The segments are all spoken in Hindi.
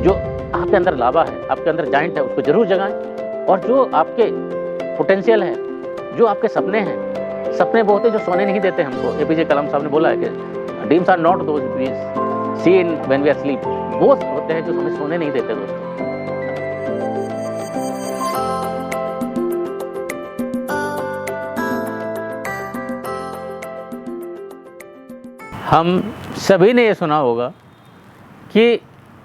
जो आपके अंदर लावा है, आपके अंदर जाइंट है, उसको जरूर जगाएं। और जो आपके पोटेंशियल है, जो आपके सपने हैं, सपने वो होते हैं जो सोने नहीं देते हमको। एपीजे कलाम साहब ने बोला है कि dreams are not those we see in when we are sleep, वो होते हैं जो हमें सोने नहीं देते दोस्तों। हम सभी ने ये सुना होगा कि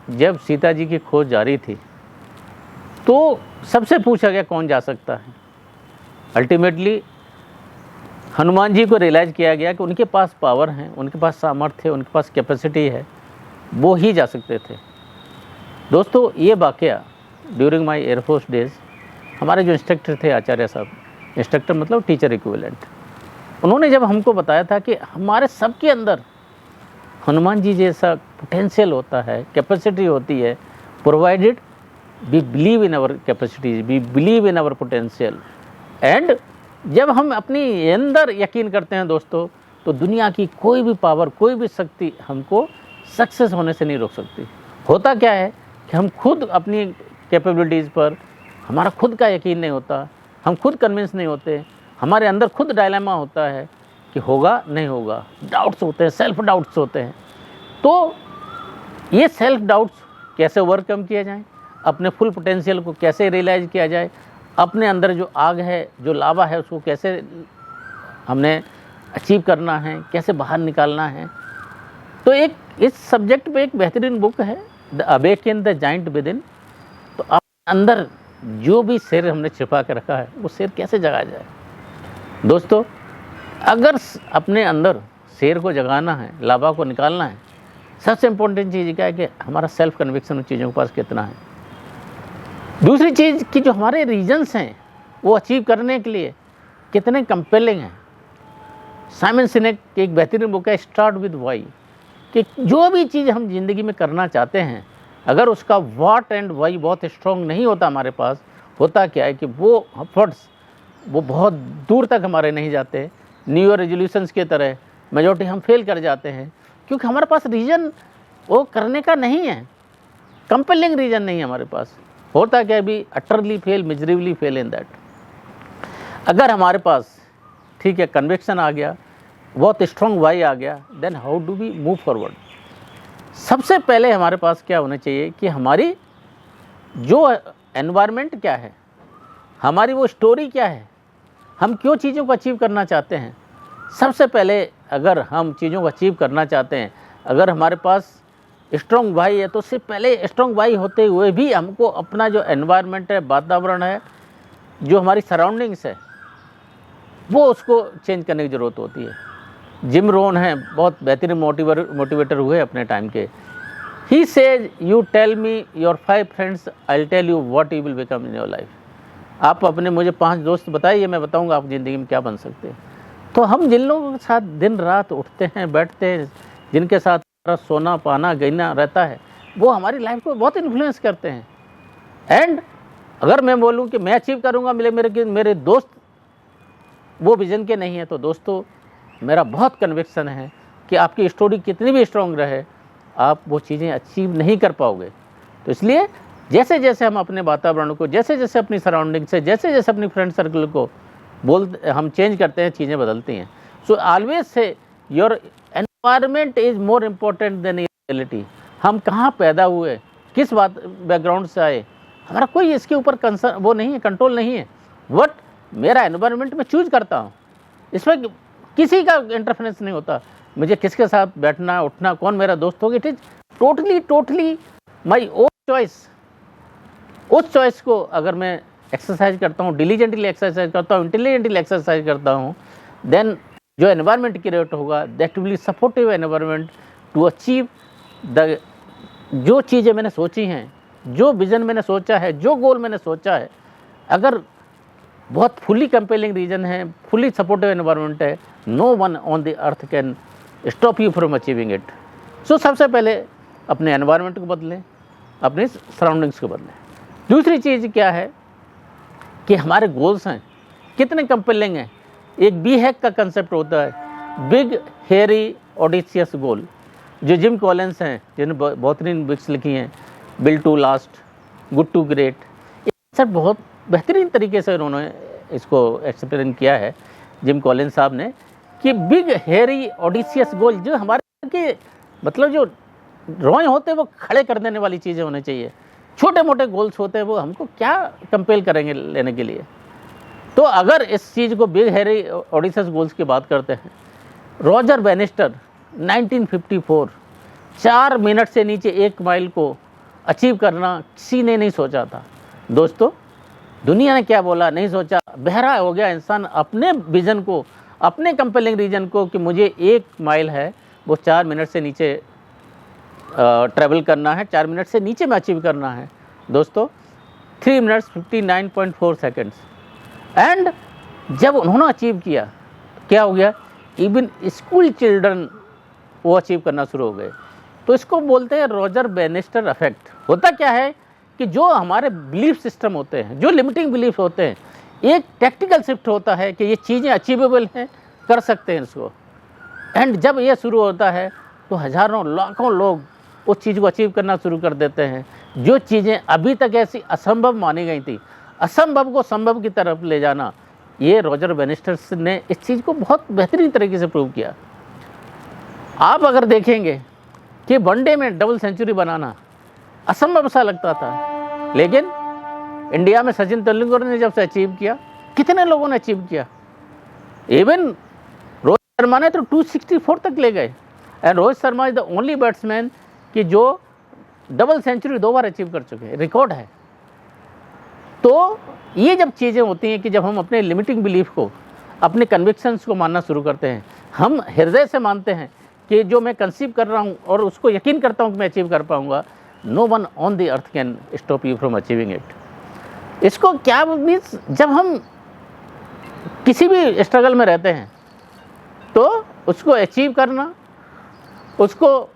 जब सीता जी की खोज जारी थी तो सबसे पूछा गया कौन जा सकता है। अल्टीमेटली हनुमान जी को रियलाइज़ किया गया कि उनके पास पावर है, उनके पास सामर्थ्य है, उनके पास कैपेसिटी है, वो ही जा सकते थे। दोस्तों, ये वाकया ड्यूरिंग माय एयरफोर्स डेज, हमारे जो इंस्ट्रक्टर थे आचार्य साहब, इंस्ट्रक्टर मतलब टीचर इक्विवेलेंट, उन्होंने जब हमको बताया था कि हमारे सबके अंदर हनुमान जी जैसा पोटेंशियल होता है, कैपेसिटी होती है, provided we believe in our capacities, we believe in our potential. And जब हम अपनी अंदर यकीन करते हैं दोस्तों, तो दुनिया की कोई भी पावर, कोई भी शक्ति हमको सक्सेस होने से नहीं रोक सकती। होता क्या है कि हम खुद अपनी कैपेबिलिटीज़ पर हमारा खुद का यकीन नहीं होता, हम खुद कन्विंस नहीं होते, हमारे अंदर खुद डायलेमा होता है कि होगा नहीं होगा, डाउट्स होते हैं, सेल्फ डाउट्स होते हैं। तो ये सेल्फ डाउट्स कैसे ओवरकम किया जाए, अपने फुल पोटेंशियल को कैसे रियलाइज़ किया जाए, अपने अंदर जो आग है, जो लावा है, उसको कैसे हमने अचीव करना है, कैसे बाहर निकालना है। तो एक इस सब्जेक्ट पे एक बेहतरीन बुक है, the awaken the giant with in. तो अपने अंदर जो भी शेर हमने छिपा के रखा है, वो शेर कैसे जगाया जाए। दोस्तों, अगर अपने अंदर शेर को जगाना है, लावा को निकालना है, सबसे इम्पोर्टेंट चीज़ क्या है कि हमारा सेल्फ कन्विक्शन उन चीज़ों के पास कितना है। दूसरी चीज़ कि जो हमारे रीजन्स हैं वो अचीव करने के लिए कितने कंपेलिंग हैं। साइमन सिनेक की एक बेहतरीन बुक है स्टार्ट विद वाई, कि जो भी चीज़ हम ज़िंदगी में करना चाहते हैं, अगर उसका व्हाट एंड वाई बहुत स्ट्रॉन्ग नहीं होता हमारे पास, होता क्या है कि वो एफर्ट्स वो बहुत दूर तक हमारे नहीं जाते। न्यू ईयर रेजोल्यूशंस की तरह मेजॉरिटी हम फेल कर जाते हैं, क्योंकि हमारे पास रीज़न वो करने का नहीं है, कंपेलिंग रीज़न नहीं है हमारे पास। होता क्या है भी utterly fail, miserably fail in that. अगर हमारे पास ठीक है कन्विक्शन आ गया, बहुत स्ट्रॉन्ग वाई आ गया, then how do we move forward. सबसे पहले हमारे पास क्या होना चाहिए कि हमारी जो एनवायरनमेंट क्या है, हमारी वो स्टोरी क्या है, हम क्यों चीज़ों को अचीव करना चाहते हैं। सबसे पहले अगर हम चीज़ों को अचीव करना चाहते हैं, अगर हमारे पास स्ट्रॉन्ग वाई है, तो उससे पहले स्ट्रॉन्ग वाई होते हुए भी हमको अपना जो एनवायरनमेंट है, वातावरण है, जो हमारी सराउंडिंग्स है, वो उसको चेंज करने की ज़रूरत होती है। जिम रोन है, बहुत बेहतरीन मोटिवेटर हुए अपने टाइम के। He says you tell me your 5 friends, I will tell you what you will become in your life. आप अपने मुझे 5 दोस्त बताइए, मैं बताऊंगा आप ज़िंदगी में क्या बन सकते हैं। तो हम जिन लोगों के साथ दिन रात उठते हैं, बैठते हैं, जिनके साथ सोना पाना गहना रहता है, वो हमारी लाइफ को बहुत इन्फ्लुएंस करते हैं। एंड अगर मैं बोलूं कि मैं अचीव करूंगा, मेरे दोस्त वो विजन के नहीं है, तो दोस्तों मेरा बहुत कन्विक्शन है कि आपकी स्टोरी कितनी भी स्ट्रॉन्ग रहे, आप वो चीज़ें अचीव नहीं कर पाओगे। तो इसलिए जैसे जैसे हम अपने वातावरण को, जैसे जैसे अपनी सराउंडिंग से, जैसे जैसे अपनी फ्रेंड सर्कल को हम चेंज करते हैं, चीज़ें बदलती हैं। So always say your environment is more important then reality. हम कहाँ पैदा हुए, किस बात बैकग्राउंड से आए, हमारा कोई इसके ऊपर कंसर्न वो नहीं है, कंट्रोल नहीं है। वट मेरा एनवायरनमेंट में चूज करता हूँ, इसमें किसी का इंटरफेरेंस नहीं होता। मुझे किसके साथ बैठना उठना, कौन मेरा दोस्त होगा, it is totally my own choice. उस चॉइस को अगर मैं एक्सरसाइज करता हूँ, डिलीजेंटली एक्सरसाइज करता हूँ, इंटेलिजेंटली एक्सरसाइज करता हूँ, देन जो एनवायरनमेंट क्रिएट होगा, that will be supportive environment to achieve the जो चीज़ें मैंने सोची हैं, जो विज़न मैंने सोचा है, जो गोल मैंने सोचा है। अगर बहुत फुली कंपेलिंग रीजन है, फुली सपोर्टिव एनवायरनमेंट है, no one on the earth can stop you from achieving it. So सबसे पहले अपने एनवायरनमेंट को बदलें, अपनी सराउंडिंग्स को बदलें। दूसरी चीज़ क्या है कि हमारे गोल्स हैं कितने कंपेलिंग हैं। एक बी हैक का कंसेप्ट होता है, बिग हेयरी ऑडिशियस गोल, जो जिम कॉलिंस हैं, जिन्होंने बेहतरीन बुक्स लिखी हैं, built to last, good to great, sir बहुत बेहतरीन तरीके से उन्होंने इसको एक्सप्लेन किया है जिम कॉलिंस साहब ने, कि बिग हेरी ऑडिशियस गोल, जो हमारे के मतलब जो रोए होते हैं वो खड़े कर देने वाली चीज़ें होनी चाहिए। छोटे मोटे गोल्स होते हैं वो हमको क्या कंपेल करेंगे लेने के लिए। तो अगर इस चीज़ को बिग हेरी ऑडिशियस गोल्स की बात करते हैं, रॉजर बैनिस्टर 1954 4 मिनट से नीचे 1 माइल को अचीव करना किसी ने नहीं सोचा था दोस्तों। दुनिया ने क्या बोला, नहीं सोचा, बहरा हो गया इंसान अपने विजन को, अपने कंपेलिंग रीजन को, कि मुझे 1 माइल है वो 4 मिनट से नीचे ट्रैवल करना है, 4 मिनट से नीचे में अचीव करना है दोस्तों। 3 मिनट्स 59.4 सेकेंड्स। एंड जब उन्होंने अचीव किया क्या हो गया, इवन स्कूल चिल्ड्रन वो अचीव करना शुरू हो गए। तो इसको बोलते हैं रॉजर बैनिस्टर इफेक्ट। होता क्या है कि जो हमारे बिलीफ सिस्टम होते हैं, जो लिमिटिंग बिलीफ होते हैं, एक टैक्टिकल शिफ्ट होता है कि ये चीज़ें अचीवेबल हैं, कर सकते हैं इसको। एंड जब ये शुरू होता है तो हज़ारों लाखों लोग उस चीज़ को अचीव करना शुरू कर देते हैं। जो चीज़ें अभी तक ऐसी असंभव मानी गई थी, असंभव को संभव की तरफ ले जाना, ये रॉजर बैनिस्टर ने इस चीज़ को बहुत बेहतरीन तरीके से प्रूव किया। आप अगर देखेंगे कि वनडे में डबल सेंचुरी बनाना असंभव सा लगता था, लेकिन इंडिया में सचिन तेंदुलकर ने जब से अचीव किया, कितने लोगों ने अचीव किया। इवन रोहित शर्मा ने तो 264 तक ले गए। And Rohit Sharma is the only batsman कि जो डबल सेंचुरी 2 बार अचीव कर चुके हैं, रिकॉर्ड है। तो ये जब चीज़ें होती हैं कि जब हम अपने लिमिटिंग बिलीफ को, अपने कन्विक्शंस को मानना शुरू करते हैं, हम हृदय से मानते हैं कि जो मैं कंसीव कर रहा हूँ और उसको यकीन करता हूँ कि मैं अचीव कर पाऊँगा, no one on the earth can stop you from achieving it. इसको क्या मीन्स, जब हम किसी भी स्ट्रगल में रहते हैं तो उसको अचीव करना, उसको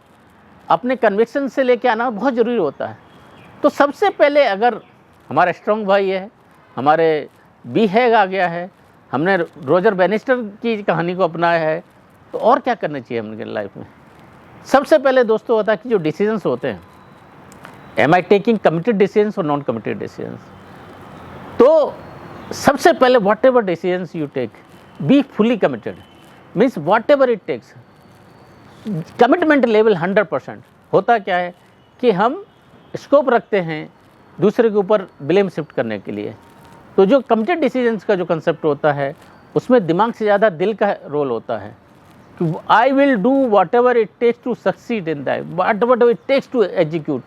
अपने कन्विक्शन से लेके आना बहुत ज़रूरी होता है। तो सबसे पहले अगर हमारा स्ट्रॉन्ग भाई है, हमारे बी हैग आ गया है, हमने रॉजर बैनिस्टर की कहानी को अपनाया है, तो और क्या करना चाहिए हमने लाइफ में। सबसे पहले दोस्तों होता है कि जो डिसीजंस होते हैं, am I taking committed decisions और नॉन कमिटेड डिसीजंस। तो सबसे पहले whatever decisions you take, be fully committed, means whatever it takes, commitment level 100%। होता क्या है कि हम स्कोप रखते हैं दूसरे के ऊपर ब्लेम शिफ्ट करने के लिए। तो जो कमिटेड डिसीजंस का जो कंसेप्ट होता है, उसमें दिमाग से ज़्यादा दिल का रोल होता है कि I will do whatever it takes to succeed in that, whatever it takes to execute.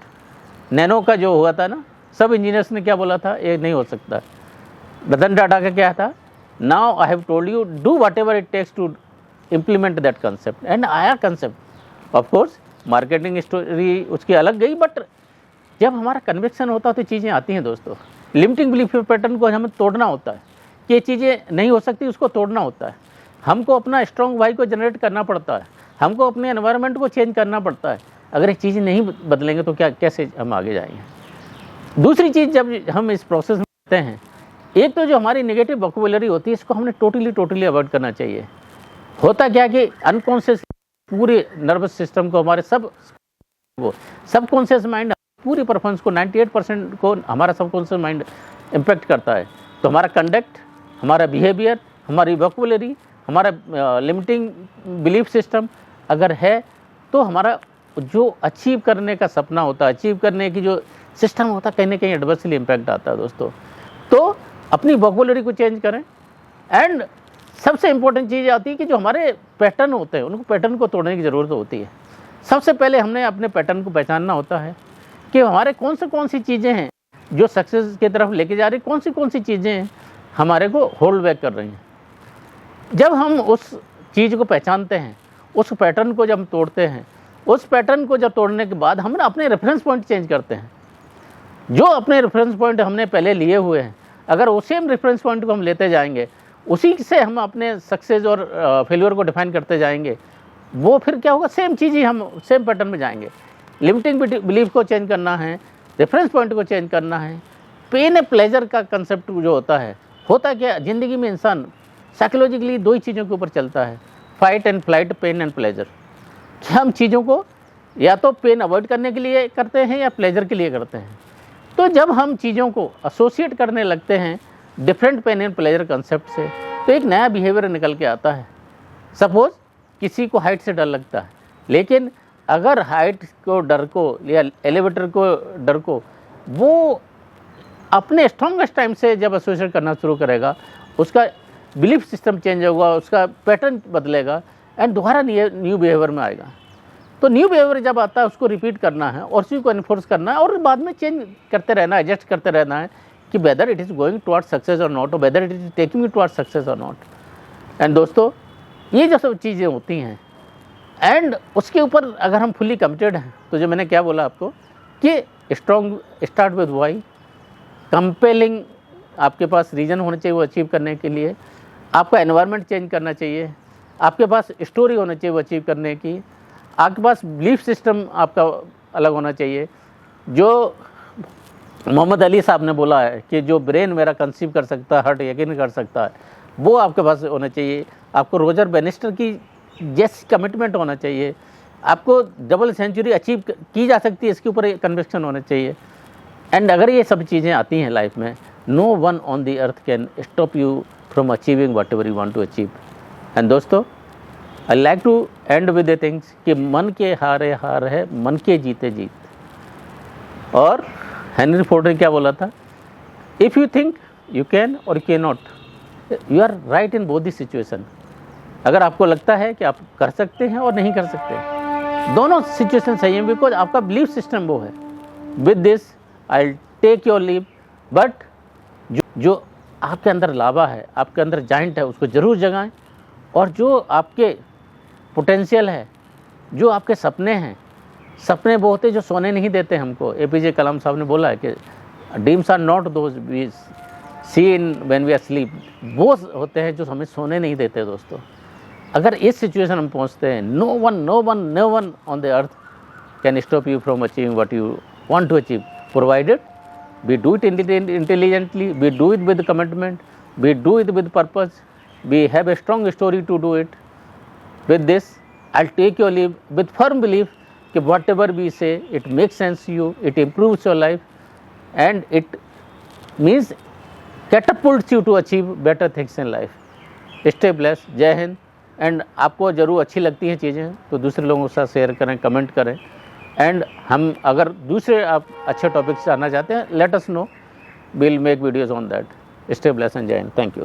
Nano का जो हुआ था ना, सब इंजीनियर्स ने क्या बोला था, ये नहीं हो सकता। रतन टाटा का क्या था, now I have told you do whatever it takes to implement that concept. And आया कंसेप्ट, ऑफकोर्स मार्केटिंग स्टोरी उसकी अलग गई, बट जब हमारा कन्विक्शन होता है तो चीज़ें आती हैं दोस्तों। लिमिटिंग बिलीफ पैटर्न को हमें तोड़ना होता है कि ये चीज़ें नहीं हो सकती, उसको तोड़ना होता है। हमको अपना स्ट्रॉन्ग वाई को जनरेट करना पड़ता है, हमको अपने एनवायरनमेंट को चेंज करना पड़ता है। अगर ये चीज़ें नहीं बदलेंगे तो क्या, कैसे हम आगे जाएंगे। दूसरी चीज़, जब हम इस प्रोसेस में आते हैं, एक तो जो हमारी नेगेटिव वोकैबुलरी होती है, इसको हमने टोटली अवॉइड करना चाहिए। होता क्या कि अनकॉन्शियस पूरे नर्वस सिस्टम को, हमारे सबकॉन्शियस माइंड पूरी परफॉर्मेंस को 98% को हमारा सबकॉन्शियस माइंड इम्पेक्ट करता है। तो हमारा कंडक्ट, हमारा बिहेवियर, हमारी वोकैबुलरी, हमारा लिमिटिंग बिलीफ सिस्टम अगर है, तो हमारा जो अचीव करने का सपना होता है, अचीव करने की जो सिस्टम होता है, कहीं ना कहीं एडवर्सली इम्पैक्ट आता है दोस्तों। तो अपनी वोकैबुलरी को चेंज करें। एंड सबसे इम्पोर्टेंट चीज़ आती है कि जो हमारे पैटर्न होते हैं, उनको पैटर्न को तोड़ने की ज़रूरत होती है। सबसे पहले हमने अपने पैटर्न को पहचानना होता है कि हमारे कौन सी चीज़ें हैं जो सक्सेस की तरफ लेके जा रही, कौन सी चीज़ें हैं हमारे को होल्ड बैक कर रही हैं। जब हम उस चीज़ को पहचानते हैं, उस पैटर्न को जब हम तोड़ते हैं, उस पैटर्न को जब तोड़ने के बाद हम अपने रेफरेंस पॉइंट चेंज करते हैं। जो अपने रेफरेंस पॉइंट हमने पहले लिए हुए हैं, अगर उस सेम रेफरेंस पॉइंट को हम लेते जाएंगे, उसी से हम अपने सक्सेस और फेलियर को डिफाइन करते जाएंगे, वो फिर क्या होगा, सेम चीज़ ही हम सेम पैटर्न में जाएंगे। लिमिटिंग बिलीफ को चेंज करना है, रेफरेंस पॉइंट को चेंज करना है। पेन ए प्लेजर का कंसेप्ट जो होता क्या, ज़िंदगी में इंसान साइकोलॉजिकली 2 ही चीज़ों के ऊपर चलता है, fight and flight, pain and pleasure. हम चीज़ों को या तो पेन अवॉइड करने के लिए करते हैं या प्लेजर के लिए करते हैं। तो जब हम चीज़ों को एसोसिएट करने लगते हैं different pain and pleasure concept से, तो एक नया बिहेवियर निकल के आता है। सपोज किसी को हाइट से डर लगता है, लेकिन अगर हाइट को डर को या एलिवेटर को डर को वो अपने स्ट्रॉन्गेस्ट टाइम से जब एसोसिएट करना शुरू करेगा, उसका बिलीफ सिस्टम चेंज होगा, उसका पैटर्न बदलेगा एंड दोबारा न्यू बिहेवियर में आएगा। तो न्यू बिहेवियर जब आता है उसको रिपीट करना है और उसी को इन्फोर्स करना है और बाद में चेंज करते रहना है, एडजस्ट करते रहना है कि whether it is going towards success और नॉट, और whether it is taking you towards success और नॉट। एंड दोस्तों, ये जो सब चीज़ें होती हैं एंड उसके ऊपर अगर हम फुल्ली कमिटेड हैं, तो जो मैंने क्या बोला आपको कि strong start with why, compelling आपके पास रीज़न होना चाहिए वो अचीव करने के लिए, आपका एनवायरनमेंट चेंज करना चाहिए, आपके पास स्टोरी होना चाहिए वो अचीव करने की, आपके पास बिलीफ सिस्टम आपका अलग होना चाहिए। जो मोहम्मद अली साहब ने बोला है कि जो ब्रेन मेरा कंसीव कर सकता है, हार्ट यकीन कर सकता है, वो आपके पास होना चाहिए। आपको रोजर बेनिस्टर की जैसी कमिटमेंट होना चाहिए, आपको डबल सेंचुरी अचीव की जा सकती है इसके ऊपर कन्विक्शन होना चाहिए। एंड अगर ये सब चीज़ें आती हैं लाइफ में, no one on the earth can stop you from achieving whatever you want to achieve. And दोस्तों, I like to end with the things कि मन के हारे हार है, मन के जीते जीत। और हेनरी फोर्ड ने क्या बोला था, if you think you can or you can not, you are right in both the situation. अगर आपको लगता है कि आप कर सकते हैं और नहीं कर सकते, दोनों सिचुएशन सही हैं, बिकॉज आपका बिलीफ सिस्टम वो है। With this I take your leave, but जो आपके अंदर लावा है, आपके अंदर जाइंट है, उसको ज़रूर जगाएं। और जो आपके पोटेंशियल है, जो आपके सपने हैं, सपने वो होते जो सोने नहीं देते हमको। APJ कलाम साहब ने बोला है कि dreams are not those we see in when we are sleep, वो होते हैं जो हमें सोने नहीं देते। दोस्तों, अगर इस सिचुएशन में पहुंचते हैं, no one on the earth can stop you from achieving what you want to achieve, provided we do it intelligently, we do it with commitment, we do it with purpose, we have a strong story to do it. With this, I'll take your leave with firm belief that whatever we say, it makes sense to you, it improves your life, and it means catapults you to achieve better things in life. Stay blessed. जय हिंद। एंड आपको ज़रूर अच्छी लगती हैं चीज़ें तो दूसरे लोगों के साथ शेयर करें, कमेंट करें। एंड हम अगर दूसरे आप अच्छे टॉपिक्स जानना चाहते हैं, let us know, will make videos on that. Stay blessed and जय हिंद। Thank you.